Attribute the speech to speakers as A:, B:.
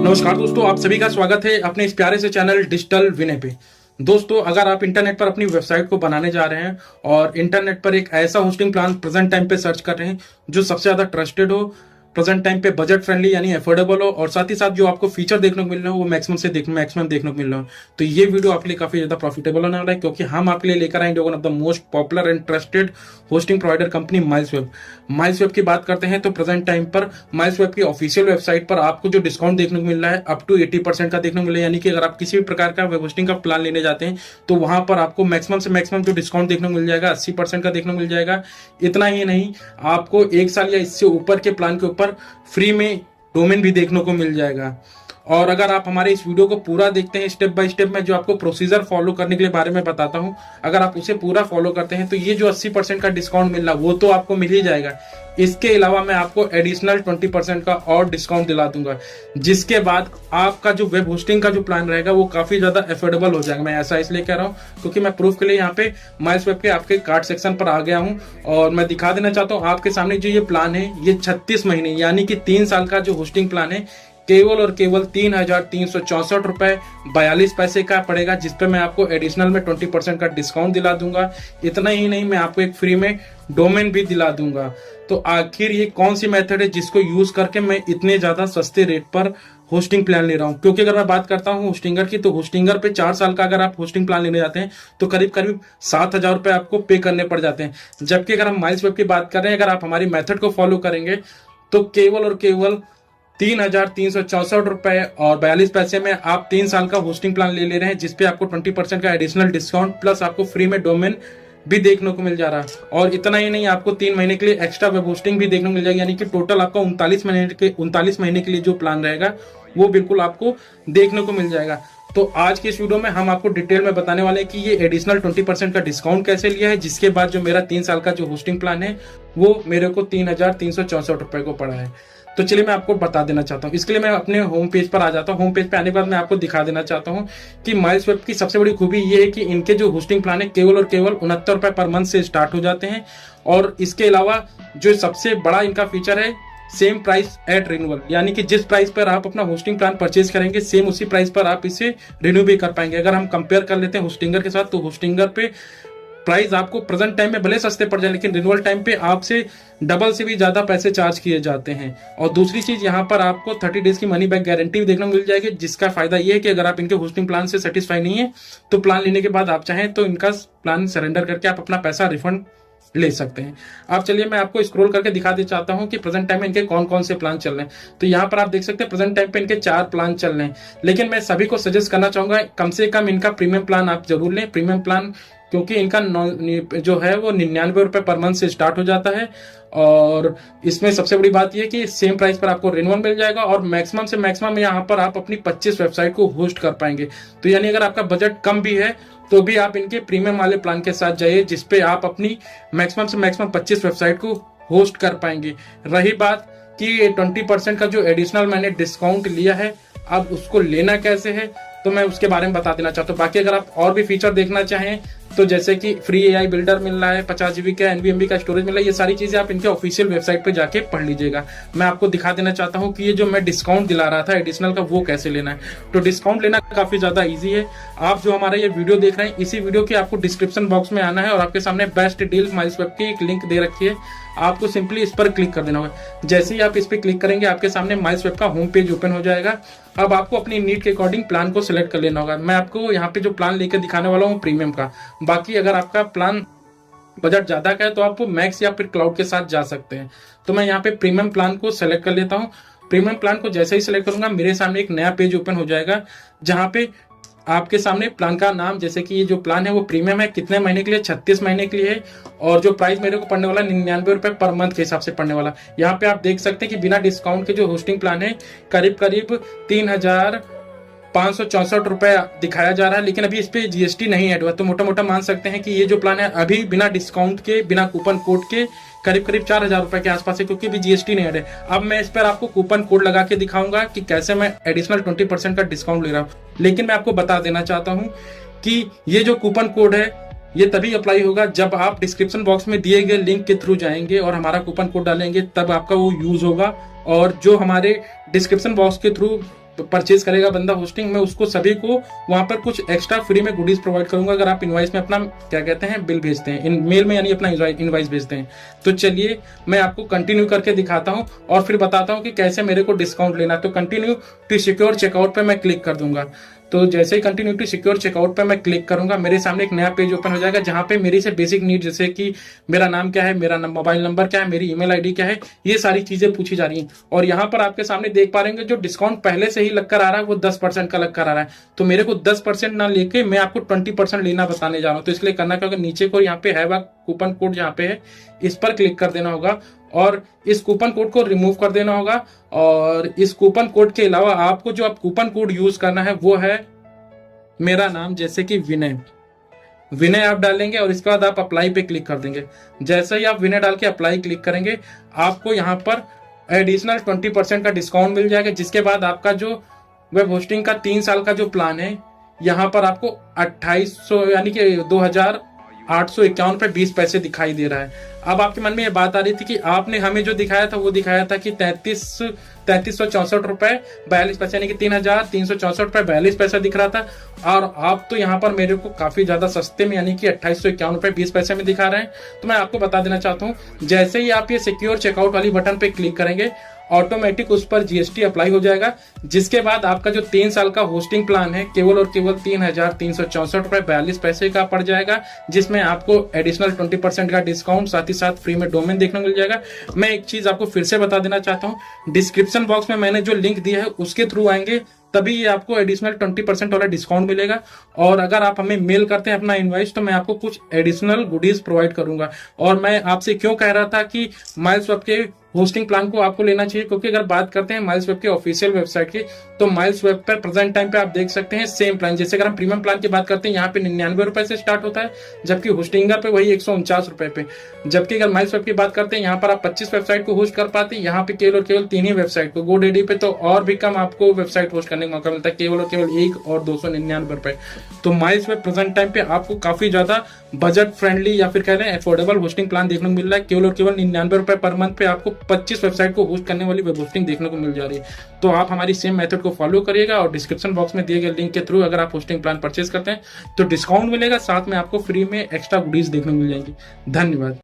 A: नमस्कार दोस्तों, आप सभी का स्वागत है अपने इस प्यारे से चैनल डिजिटल विनय पे। दोस्तों, अगर आप इंटरनेट पर अपनी वेबसाइट को बनाने जा रहे हैं और इंटरनेट पर एक ऐसा होस्टिंग प्लान प्रेजेंट टाइम पे सर्च कर रहे हैं जो सबसे ज्यादा ट्रस्टेड हो, प्रेजेंट टाइम पे बजट फ्रेंडली यानी अफोर्डेबल हो और साथ ही साथ जो आपको फीचर देखने को मिल रहे हो वो मैक्सिमम देखने को मिल रहा हो, तो ये वीडियो आपके लिए काफी ज्यादा प्रॉफिटेबल होने वाला है, क्योंकि हम आपके लिए लेकर आएंगे one of the most popular and trusted hosting provider company MilesWeb. MilesWeb की बात करते हैं तो प्रेजेंट टाइम पर माइल्सवेब की ऑफिशियल वेबसाइट पर आपको जो डिस्काउंट देखने को मिल रहा है अप टू 80% का देखने को मिल रहा है। यानी कि अगर आप किसी भी प्रकार का वेब होस्टिंग का प्लान लेने जाते हैं तो वहां पर आपको मैक्सिमम से मैक्सिमम जो डिस्काउंट देखने को मिल जाएगा 80% का देखने को मिल जाएगा। इतना ही नहीं, आपको 1 साल या इससे ऊपर के प्लान के ऊपर फ्री में डोमेन भी देखने को मिल जाएगा। और अगर आप हमारे इस वीडियो को पूरा देखते हैं स्टेप बाय स्टेप, मैं जो आपको प्रोसीजर फॉलो करने के लिए बारे में बताता हूं, अगर आप उसे पूरा फॉलो करते हैं तो ये जो 80% का डिस्काउंट मिल रहा है वो तो आपको मिल ही जाएगा। इसके अलावा मैं आपको एडिशनल 20% का और डिस्काउंट दिला दूंगा, जिसके बाद आपका जो वेब होस्टिंग का जो प्लान रहेगा वो काफी ज्यादा अफोर्डेबल हो जाएगा। मैं ऐसा इसलिए कह रहा हूँ क्योंकि मैं प्रूफ के लिए यहाँ पे माइल्सवेब के आपके कार्ड सेक्शन पर आ गया हूँ और मैं दिखा देना चाहता हूँ आपके सामने जो ये प्लान है ये 36 महीने यानी कि 3 साल का जो होस्टिंग प्लान है केवल और केवल 3,364 रुपए 42 पैसे का पड़ेगा, जिसपे मैं आपको एडिशनल में 20% का डिस्काउंट दिला दूंगा। इतना ही नहीं, मैं आपको एक फ्री में डोमेन भी दिला दूंगा। तो आखिर ये कौन सी मेथड है जिसको यूज करके मैं इतने ज्यादा सस्ते रेट पर होस्टिंग प्लान ले रहा हूं? क्योंकि अगर मैं बात करता हूं होस्टिंगर की, तो होस्टिंगर पे 4 साल का अगर आप होस्टिंग प्लान लेने जाते हैं तो करीब करीब 7,000 रुपए आपको पे करने पड़ जाते हैं। जबकि अगर हम माइल्सवेब की बात कर रहे हैं, अगर आप हमारी मेथड को फॉलो करेंगे तो केवल और केवल 3,364 रुपए और 42 पैसे में आप 3 साल का होस्टिंग प्लान ले रहे हैं, जिसपे आपको 20% का एडिशनल डिस्काउंट प्लस आपको फ्री में डोमेन भी देखने को मिल जा रहा है। और इतना ही नहीं, आपको 3 महीने के लिए एक्स्ट्रा वेब होस्टिंग भी देखने को मिल जाएगी। यानी कि टोटल आपका 39 महीने के लिए जो प्लान रहेगा वो बिल्कुल आपको देखने को मिल जाएगा। तो आज के इस वीडियो में हम आपको डिटेल में बताने वाले हैं कि ये एडिशनल 20% का डिस्काउंट कैसे लिया है, जिसके बाद जो मेरा 3 साल का जो होस्टिंग प्लान है वो मेरे को 3,364 रुपए को पड़ा है। तो चलिए मैं आपको बता देना चाहता हूँ। इसके लिए मैं अपने होम पेज पर आ जाता हूँ। होम पेज पे आने के बाद मैं आपको दिखा देना चाहता हूँ कि माइल्सवेब की सबसे बड़ी खूबी ये है कि इनके जो होस्टिंग प्लान है केवल और केवल 69 रुपए पर मंथ से स्टार्ट हो जाते हैं। और इसके अलावा जो सबसे बड़ा इनका फीचर है सेम प्राइस एट रिन्यूअल, यानी कि जिस प्राइस पर आप अपना होस्टिंग प्लान परचेज करेंगे सेम उसी प्राइस पर आप इसे रिन्यू भी कर पाएंगे। अगर हम कंपेयर कर लेते हैं होस्टिंगर के साथ, तो होस्टिंगर पे प्राइस आपको प्रेजेंट टाइम में भले सस्ते पड़ जाए, लेकिन रिन्यूअल टाइम पे आपसे डबल से भी ज्यादा पैसे चार्ज किए जाते हैं। और दूसरी चीज, यहाँ पर आपको 30 डेज की मनी बैक गारंटी भी देखने को मिल जाएगी, जिसका फायदा ये है कि अगर आप इनके होस्टिंग प्लान से सेटिस्फाई नहीं है तो प्लान लेने के बाद आप चाहें तो इनका प्लान सरेंडर करके आप अपना पैसा रिफंड ले सकते हैं। आप चलिए मैं आपको स्क्रॉल करके दिखा दे चाहता हूं कि प्रेजेंट टाइम में इनके कौन कौन से प्लान चल रहे हैं। तो यहाँ पर आप देख सकते हैं प्रेजेंट टाइम पे इनके 4 प्लान चल रहे हैं, लेकिन मैं सभी को सजेस्ट करना चाहूंगा कम से कम इनका प्रीमियम प्लान आप जरूर लें। प्रीमियम प्लान क्योंकि इनका जो है वो 99 रुपए पर मंथ से स्टार्ट हो जाता है और इसमें सबसे बड़ी बात यह कि सेम प्राइस पर आपको रिन्यूअल मिल जाएगा और मैक्सिमम से मैक्सिमम यहाँ पर आप अपनी 25 वेबसाइट को होस्ट कर पाएंगे। तो यानी अगर आपका बजट कम भी है तो भी आप इनके प्रीमियम वाले प्लान के साथ जाइए, जिसपे आप अपनी मैक्सिमम से मैक्सिमम 25 वेबसाइट को होस्ट कर पाएंगे। रही बात कि 20% का जो एडिशनल मैंने डिस्काउंट लिया है, अब उसको लेना कैसे है तो मैं उसके बारे में बता देना चाहता हूँ। बाकी अगर आप और भी फीचर देखना चाहें तो जैसे कि फ्री AI बिल्डर मिल रहा है, 50 GB का NVMe का स्टोरेज मिल रहा है, ये सारी चीजें आप इनके ऑफिशियल वेबसाइट पे जाके पढ़ लीजिएगा। मैं आपको दिखा देना चाहता हूँ कि ये जो मैं डिस्काउंट दिला रहा था एडिशनल का वो कैसे लेना है। तो डिस्काउंट लेना काफी ज्यादा ईजी है। आप जो हमारा ये वीडियो देख रहे हैं, इसी वीडियो की आपको डिस्क्रिप्शन बॉक्स में आना है और आपके सामने बेस्ट डील माइल्सवेब की एक लिंक दे रखी है, आपको सिंपली इस पर क्लिक कर देना होगा। जैसे ही आप इस पर क्लिक करेंगे आपके सामने माइल्सवेब का होम पेज ओपन हो जाएगा। अब आपको अपनी नीड के अकॉर्डिंग प्लान को सिलेक्ट कर लेना होगा। मैं आपको यहाँ पे जो प्लान लेकर दिखाने वाला हूँ प्रीमियम का। बाकी अगर आपका प्लान बजट ज्यादा का है तो आप मैक्स या फिर क्लाउड के साथ जा सकते हैं। तो मैं यहाँ पे प्रीमियम प्लान को सिलेक्ट कर लेता हूँ। प्रीमियम प्लान को जैसे ही सिलेक्ट करूंगा मेरे सामने एक नया पेज ओपन हो जाएगा, जहाँ पे आपके सामने प्लान का नाम, जैसे कि ये जो प्लान है वो प्रीमियम है, कितने महीने के लिए, 36 महीने के लिए है और जो प्राइस मेरे को पड़ने वाला 99 रुपए पर मंथ के हिसाब से पड़ने वाला। यहाँ पे आप देख सकते हैं कि बिना डिस्काउंट के जो होस्टिंग प्लान है करीब करीब 3,564 रुपए दिखाया जा रहा है, लेकिन अभी इस पे GST नहीं ऐड हुआ। तो मोटा मोटा मान सकते हैं कि ये जो प्लान है अभी बिना डिस्काउंट के, बिना कूपन कोड के करीब करीब 4,000 रुपए के आसपास है, क्योंकि अभी GST नहीं ऐड है। अब मैं इस पर आपको कूपन कोड लगा के दिखाऊंगा कि कैसे मैं एडिशनल 20% का डिस्काउंट ले रहा हूँ। लेकिन मैं आपको बता देना चाहता हूँ कि ये जो कूपन कोड है ये तभी अप्लाई होगा जब आप डिस्क्रिप्शन बॉक्स में दिए गए लिंक के थ्रू जाएंगे और हमारा कूपन कोड डालेंगे, तब आपका वो यूज होगा। और जो हमारे डिस्क्रिप्शन बॉक्स के थ्रू परचेज करेगा बंदा होस्टिंग, मैं उसको सभी को वहां पर कुछ एक्स्ट्रा फ्री में गुडीज प्रोवाइड करूंगा अगर आप इनवाइस में अपना क्या कहते हैं बिल भेजते हैं, इन मेल में यानी अपना इनवाइस भेजते हैं। तो चलिए मैं आपको कंटिन्यू करके दिखाता हूं और फिर बताता हूं कि कैसे मेरे को डिस्काउंट लेना। तो कंटिन्यू टू सिक्योर चेकआउट पे मैं क्लिक कर दूंगा। तो जैसे ही कंटिन्यू टू सिक्योर चेकआउट पे मैं क्लिक करूंगा, मेरे सामने एक नया पेज ओपन हो जाएगा जहां पे मेरी से बेसिक नीड जैसे कि मेरा नाम क्या है, मेरा मोबाइल नंबर क्या है, मेरी ईमेल आईडी क्या है, ये सारी चीजें पूछी जा रही हैं। और यहाँ पर आपके सामने देख पा रहे हैं जो डिस्काउंट पहले से ही लगकर आ रहा है वो 10% का लगकर आ रहा है। तो मेरे को 10% ना लेके मैं आपको 20% लेना बताने जा रहा हूँ। तो इसलिए करना क्या होगा, नीचे को यहाँ पे है कूपन कोड जहाँ पे है इस पर क्लिक कर देना होगा और इस कूपन कोड को रिमूव कर देना होगा। और इस कूपन कोड के अलावा आपको जो आप कूपन कोड यूज करना है वो है मेरा नाम, जैसे कि विनय आप डालेंगे और इसके बाद आप अप्लाई पे क्लिक कर देंगे। जैसे ही आप विनय डाल के अप्लाई क्लिक करेंगे आपको यहाँ पर एडिशनल 20% का डिस्काउंट मिल जाएगा, जिसके बाद आपका जो वेब होस्टिंग का 3 साल का जो प्लान है यहाँ पर आपको 2800 यानी कि 2851 दिखाई दे रहा है। अब आपके मन में ये बात आ रही थी कि आपने हमें जो दिखाया था वो दिखाया था कि 3364 रुपए 42 पैसे यानी कि 3364 रुपए 42 पैसा दिख रहा था, और आप तो यहाँ पर मेरे को काफी ज्यादा सस्ते में यानी कि 2851 रुपए 20 पैसे में दिखा रहे हैं। तो मैं आपको बता देना चाहता हूँ, जैसे ही आप ये सिक्योर चेकआउट वाली बटन पे क्लिक करेंगे ऑटोमेटिक उस पर जीएसटी अप्लाई हो जाएगा, जिसके बाद आपका जो 3 साल का होस्टिंग प्लान है केवल और केवल 3364 रुपए 42 पैसे का पड़ जाएगा, जिसमें आपको एडिशनल 20% का डिस्काउंट साथ ही साथ फ्री में डोमेन देखने को मिल जाएगा। मैं एक चीज आपको फिर से बता देना चाहता हूँ, डिस्क्रिप्शन बॉक्स में मैंने जो लिंक दिया है उसके थ्रू आएंगे तभी ये आपको एडिशनल 20% वाला डिस्काउंट मिलेगा। और अगर आप हमें मेल करते हैं अपना इनवाइस तो मैं आपको कुछ एडिशनल गुडीज प्रोवाइड करूंगा। और मैं आपसे क्यों कह रहा था कि माइल्सवेब के होस्टिंग प्लान को आपको लेना चाहिए, क्योंकि अगर बात करते हैं माइल्सवेब के ऑफिशियल वेबसाइट की तो माइल्सवेब पर प्रेजेंट टाइम पे आप देख सकते हैं सेम प्लान। जैसे अगर हम प्रीमियम प्लान की बात करते हैं यहाँ पे 99 रुपए से स्टार्ट होता है, जबकि होस्टिंगर पे वही 149 रुपए पे। जबकि अगर माइल्सवेब की बात करते हैं यहाँ पर आप 25 वेबसाइट को होस्ट कर पाते हैं, यहाँ पे केवल और केवल 3 ही वेबसाइट को। GoDaddy पे तो और भी कम आपको वेबसाइट होस्ट करने का मौका मिलता है, केवल और केवल 1 और 299 रुपए। तो माइल्सवेब प्रेजेंट टाइम पे आपको काफी ज्यादा बजट फ्रेंडली या फिर कह रहे हैं अफोर्डेबल होस्टिंग प्लान देखने को मिल रहा है। केवल और केवल 99 रुपए पर मंथ पे आपको 25 वेबसाइट को होस्ट करने वाली वेब होस्टिंग देखने को मिल जा रही है। तो आप हमारी सेम मेथड को फॉलो करिएगा और डिस्क्रिप्शन बॉक्स में दिए गए लिंक के थ्रू अगर आप होस्टिंग प्लान परचेज करते हैं तो डिस्काउंट मिलेगा, साथ में आपको फ्री में एक्स्ट्रा गुडीज देखने को मिल जाएंगी। धन्यवाद।